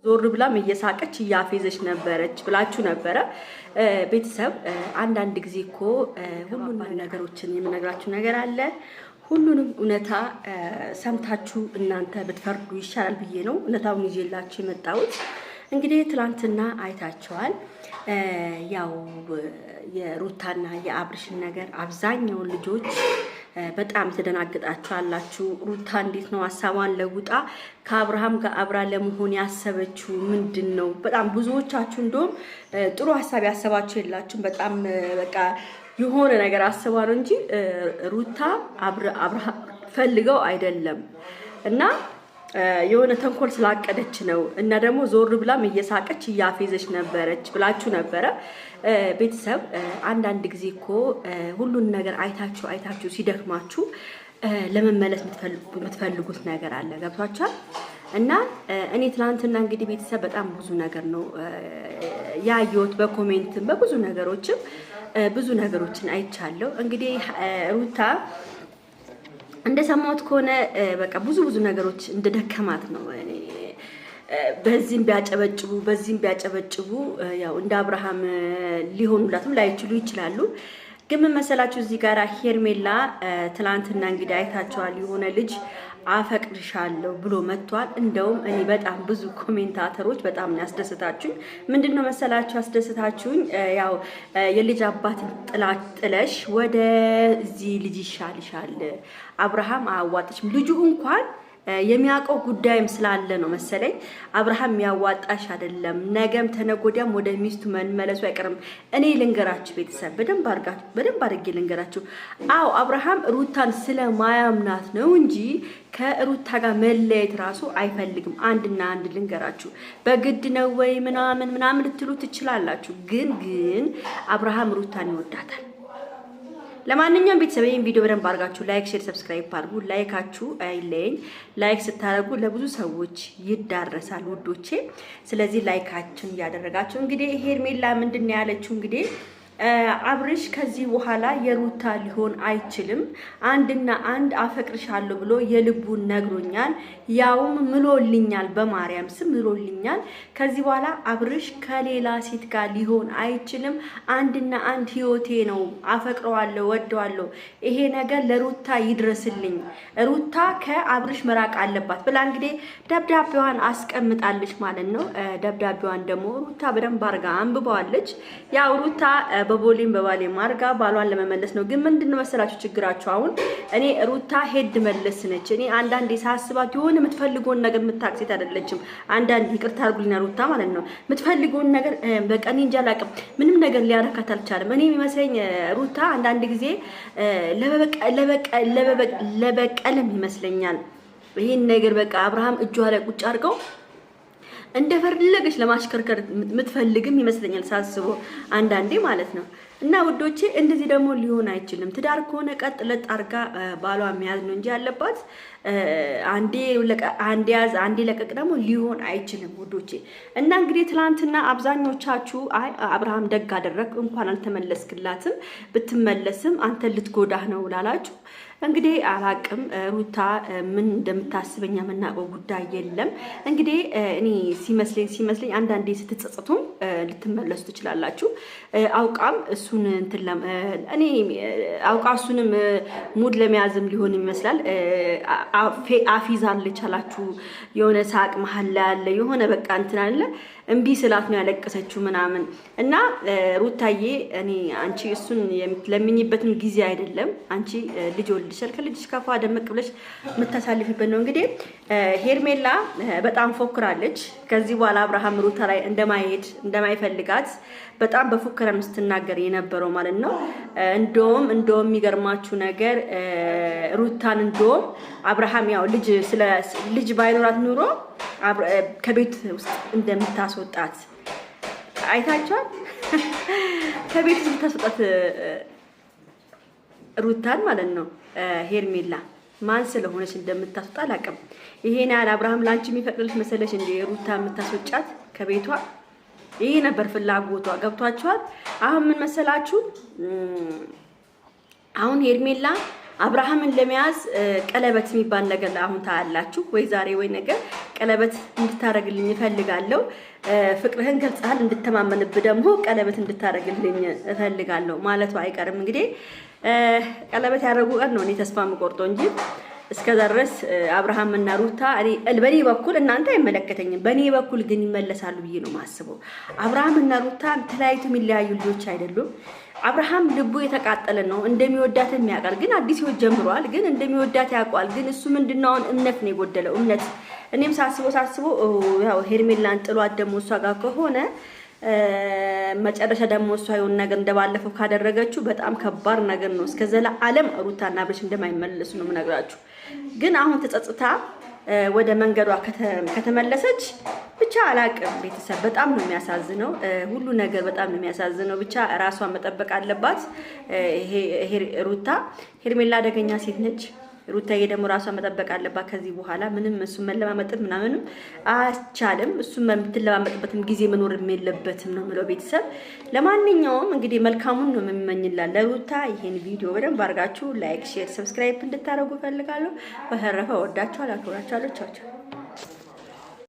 ዞር ብላም እየሳቀች እያፌዘች ነበረች ብላችሁ ነበረ። ቤተሰብ አንዳንድ ጊዜ እኮ ሁሉንም ነገሮችን የምነግራችሁ ነገር አለ። ሁሉንም እውነታ ሰምታችሁ እናንተ ብትፈርዱ ይሻላል ብዬ ነው እውነታውን ይዤላችሁ የመጣሁት። እንግዲህ ትላንትና አይታችኋል። ያው የሩታና የአብርሽን ነገር አብዛኛውን ልጆች በጣም ተደናግጣችሁ አላችሁ። ሩታ እንዴት ነው ሀሳቧን ለውጣ ከአብርሃም ጋር አብራ ለመሆን ያሰበችው ምንድነው? በጣም ብዙዎቻችሁ እንደውም ጥሩ ሀሳብ ያሰባችሁ የላችሁም። በጣም በቃ የሆነ ነገር አስባ ነው እንጂ ሩታ አብርሃም ፈልገው አይደለም እና የሆነ ተንኮል ስላቀደች ነው እና ደግሞ ዞር ብላም እየሳቀች እያፌዘች ነበረች ብላችሁ ነበረ። ቤተሰብ አንዳንድ ጊዜ እኮ ሁሉን ነገር አይታችሁ ሲደክማችሁ ለመመለስ የምትፈልጉት ነገር አለ። ገብቷችኋል? እና እኔ ትናንትና እንግዲህ ቤተሰብ በጣም ብዙ ነገር ነው ያየሁት፣ በኮሜንትም በብዙ ነገሮችም ብዙ ነገሮችን አይቻለሁ። እንግዲህ ሩታ እንደሰማሁት ከሆነ በቃ ብዙ ነገሮች እንደደከማት ነው። በዚህም ቢያጨበጭቡ ያው እንደ አብርሃም ሊሆኑላትም ላይችሉ ይችላሉ። ግን ምን መሰላችሁ እዚህ ጋር ሄርሜላ ትላንትና እንግዲህ አይታችኋል። የሆነ ልጅ አፈቅርሻለሁ ብሎ መጥቷል። እንደውም እኔ በጣም ብዙ ኮሜንታተሮች በጣም ያስደስታችሁኝ ምንድነው መሰላችሁ ያስደስታችሁኝ ያው የልጅ አባትን ጥለሽ ወደ እዚህ ልጅ ይሻልሻል፣ አብርሃም አያዋጣሽም። ልጁ እንኳን የሚያውቀው ጉዳይም ስላለ ነው መሰለኝ አብርሃም የሚያዋጣሽ አይደለም፣ ነገም ተነጎዳም ወደ ሚስቱ መመለሱ አይቀርም። እኔ ልንገራችሁ ቤተሰብ በደንብ አድርጌ ልንገራችሁ። አዎ አብርሃም ሩታን ስለማያምናት ነው እንጂ ከሩታ ጋር መለየት ራሱ አይፈልግም። አንድና አንድ ልንገራችሁ፣ በግድ ነው ወይ ምናምን ልትሉ ትችላላችሁ። ግን አብርሃም ሩታን ይወዳታል። ለማንኛውም ቤተሰብ ይሄን ቪዲዮ በደንብ አድርጋችሁ ላይክ፣ ሼር፣ ሰብስክራይብ አድርጉ። ላይካችሁ አይለኝ። ላይክ ስታደርጉ ለብዙ ሰዎች ይዳረሳል ውዶቼ። ስለዚህ ላይካችሁን እያደረጋችሁ እንግዲህ ሄርሜላ ምንድነው ያለችው እንግዲህ አብርሽ ከዚህ በኋላ የሩታ ሊሆን አይችልም። አንድና አንድ አፈቅርሻለሁ ብሎ የልቡን ነግሮኛል፣ ያውም ምሎልኛል፣ በማርያም ስም ምሎልኛል። ከዚህ በኋላ አብርሽ ከሌላ ሴት ጋር ሊሆን አይችልም። አንድና አንድ ህይወቴ ነው፣ አፈቅረዋለሁ፣ ወደዋለሁ። ይሄ ነገር ለሩታ ይድረስልኝ፣ ሩታ ከአብርሽ መራቅ አለባት ብላ እንግዲህ ደብዳቤዋን አስቀምጣለች ማለት ነው። ደብዳቤዋን ደግሞ ሩታ በደንብ አድርጋ አንብባዋለች። ያው ሩታ በቦሌም በባሌም አርጋ ባሏን ለመመለስ ነው። ግን ምንድነው መሰላችሁ ችግራችሁ? አሁን እኔ ሩታ ሄድ መለስ ነች። እኔ አንዳንዴ ሳስባት የሆነ የምትፈልገውን ነገር የምታውቅ ሴት አይደለችም። አንዳንዴ ይቅርታ አድርጉልኝ ሩታ ማለት ነው የምትፈልገውን ነገር በቃ እኔ እንጃ አላውቅም፣ ምንም ነገር ሊያረካት አልቻለም። እኔ የሚመስለኝ ሩታ አንዳንድ ጊዜ ለበቀልም ይመስለኛል ይሄን ነገር በቃ አብርሃም እጇ ላይ ቁጭ አድርገው እንደፈለገች ለማሽከርከር የምትፈልግም ይመስለኛል ሳስበው አንዳንዴ ማለት ነው። እና ውዶቼ እንደዚህ ደግሞ ሊሆን አይችልም። ትዳር ከሆነ ቀጥ ለጥ አርጋ ባሏ መያዝ ነው እንጂ ያለባት አንዴ ያዝ አንዴ ለቀቅ ደግሞ ሊሆን አይችልም ውዶቼ። እና እንግዲህ ትላንትና አብዛኞቻችሁ አይ አብርሃም ደግ አደረክ እንኳን አልተመለስክላትም፣ ብትመለስም አንተ ልትጎዳህ ነው ላላችሁ እንግዲህ አላቅም። ሩታ ምን እንደምታስበኛ የምናውቀው ጉዳይ የለም። እንግዲህ እኔ ሲመስለኝ አንዳንዴ ስትጸጸቱም ልትመለሱ ትችላላችሁ። አውቃም እሱን እኔ አውቃ እሱንም ሙድ ለመያዝም ሊሆን ይመስላል። አፊዛለች አላችሁ የሆነ ሳቅ መሀል ላይ አለ የሆነ በቃ እንትን አለ እምቢ ስላት ነው ያለቀሰችው ምናምን። እና ሩታዬ እኔ አንቺ እሱን የምትለምኝበትም ጊዜ አይደለም። አንቺ ልጅ ወልድሻል፣ ከልጅሽ ከፋ ደመቅ ብለሽ የምታሳልፊበት ነው። እንግዲህ ሄርሜላ በጣም ፎክራለች። ከዚህ በኋላ አብርሃም ሩታ ላይ እንደማይፈልጋት በጣም በፉከራ ስትናገር የነበረው ማለት ነው። እንደውም የሚገርማችሁ ነገር ሩታን እንደውም አብርሃም ያው ልጅ ባይኖራት ኑሮ ከቤት ውስጥ እንደምታስወጣት አይታችኋል። ከቤት ውስጥ እንደምታስወጣት ሩታን ማለት ነው። ሄርሜላ ማን ስለሆነች እንደምታስወጣ አላውቅም። ይሄን ያህል አብርሃም ላንቺ የሚፈቅድልሽ መሰለሽ እንደ ሩታ የምታስወጫት ከቤቷ? ይሄ ነበር ፍላጎቷ። ገብቷችኋል? አሁን ምን መሰላችሁ? አሁን ሄርሜላ አብርሃምን ለመያዝ ቀለበት የሚባል ነገር አሁን ታያላችሁ ወይ ዛሬ ወይ ነገር ቀለበት እንድታረግልኝ እፈልጋለሁ። ፍቅርህን ገልጸሃል፣ እንድተማመንብህ ደግሞ ቀለበት እንድታረግልኝ እፈልጋለሁ ማለቱ አይቀርም። እንግዲህ ቀለበት ያደረጉ ቀን ነው እኔ ተስፋ የምቆርጠው እንጂ እስከዛ ድረስ አብርሃም እና ሩታ በኔ በኩል እናንተ አይመለከተኝም፣ በኔ በኩል ግን ይመለሳሉ ብዬ ነው የማስበው። አብርሃም እና ሩታ ተለያይቶ የሚለያዩ ልጆች አይደሉም። አብርሃም ልቡ የተቃጠለ ነው፣ እንደሚወዳት የሚያውቃል። ግን አዲስ ህይወት ጀምሯል፣ ግን እንደሚወዳት ያውቃል። ግን እሱ ምንድነው እምነት ነው የጎደለው፣ እምነት። እኔም ሳስበው ያው ሄርሜላን ጥሏት ደግሞ እሷ ጋር ከሆነ መጨረሻ ደግሞ እሷ የሆነ ነገር እንደባለፈው ካደረገችው በጣም ከባድ ነገር ነው። እስከ ዘላለም ሩታና አብርሽ እንደማይመለሱ ነው የምነግራችሁ። ግን አሁን ተጸጽታ ወደ መንገዷ ከተመለሰች ብቻ አላቅም። ቤተሰብ በጣም ነው የሚያሳዝነው፣ ሁሉ ነገር በጣም ነው የሚያሳዝነው። ብቻ ራሷን መጠበቅ አለባት ሩታ። ሄርሜላ አደገኛ ሴት ነች። ሩታዬ ደግሞ ራሷን መጠበቅ አለባት ከዚህ በኋላ። ምንም እሱ መለማመጥ ምናምንም አቻለም። እሱ የምትለማመጥበትም ጊዜ መኖር የለበትም ነው የምለው ቤተሰብ። ለማንኛውም እንግዲህ መልካሙን ነው የምመኝላት ለሩታ። ይሄን ቪዲዮ በደንብ አድርጋችሁ ላይክ፣ ሼር፣ ሰብስክራይብ እንድታደርጉ እፈልጋለሁ። በተረፈ ወዳችኋለሁ፣ አክብራችኋለሁ። ቻው ቻው።